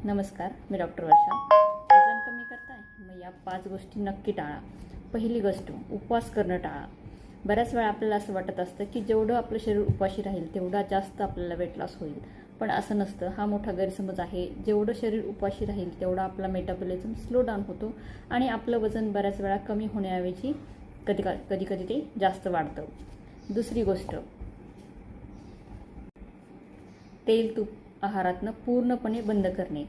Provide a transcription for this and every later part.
नमस्कार, मी डॉक्टर वर्षा. वजन कमी करताय? मग या 5 गोष्टी नक्की टाळा. पहिली गोष्ट, उपवास करणं टाळा. बऱ्याच वेळा आपल्याला असं वाटत असतं की जेवढं आपलं शरीर उपाशी राहील तेवढा जास्त आपल्याला वेट लॉस होईल, पण असं नसतं. हा मोठा गैरसमज आहे. जेवढं शरीर उपाशी राहील तेवढा आपला मेटाबॉलिझम स्लो डाऊन होतो आणि आपलं वजन बऱ्याच वेळा कमी होण्याऐवजी कधी कधी ते जास्त वाढतं. दुसरी गोष्ट, तेल तूप आहारातनं पूर्णपणे बंद करणे.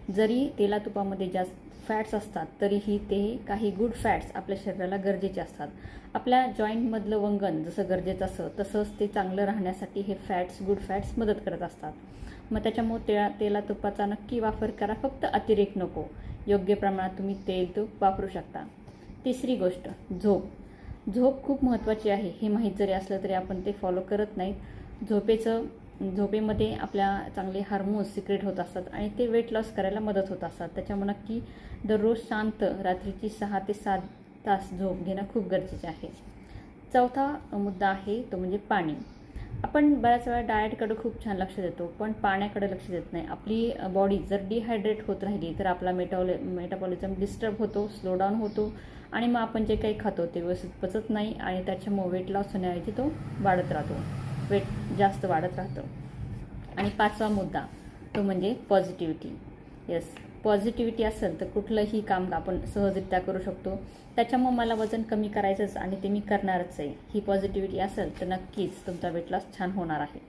जरी तेला तुपामध्ये जास्त फॅट्स असतात तरीही ते काही गुड फॅट्स आपल्या शरीराला गरजेचे असतात. आपल्या जॉईंटमधलं वंगण जसं गरजेचं असतं तसंच ते चांगलं राहण्यासाठी हे फॅट्स, गुड फॅट्स मदत करत असतात. मग त्याच्यामुळे तेला तुपाचा नक्की वापर करा, फक्त अतिरेक नको. योग्य प्रमाणात तुम्ही तेल तूप वापरू शकता. तिसरी गोष्ट, झोप खूप महत्त्वाची आहे. हे माहीत जरी असलं तरी आपण ते फॉलो करत नाहीत. झोपेमध्ये आपल्या चांगले हार्मोन्स सिक्रेट होत असतात आणि ते वेट लॉस करायला मदत होत असतात. त्याच्यामुळे नक्की दररोज शांत रात्रीची 6 ते 7 तास झोप घेणं खूप गरजेचे आहे. चौथा मुद्दा आहे तो म्हणजे पाणी. आपण बऱ्याच वेळा डाएटकडे खूप छान लक्ष देतो, पण पाण्याकडे लक्ष देत नाही. आपली बॉडी जर डिहायड्रेट होत राहिली तर आपला मेटाबॉलिझम डिस्टर्ब होतो, स्लो डाऊन होतो आणि मग आपण जे काही खातो ते व्यवस्थित पचत नाही आणि त्याच्यामुळे वेट लॉस होण्याऐवजी तो वाढत राहतो, वेट जास्त वाढत राहतं. आणि 5वा मुद्दा तो म्हणजे पॉझिटिव्हिटी. पॉझिटिव्हिटी असेल तर कुठलंही काम आपण सहजरित्या करू शकतो. त्याच्यामुळे मला वजन कमी करायचंच आणि ते मी करणारच आहे, ही पॉझिटिव्हिटी असेल तर नक्कीच तुमचा वेट लॉस छान होणार आहे.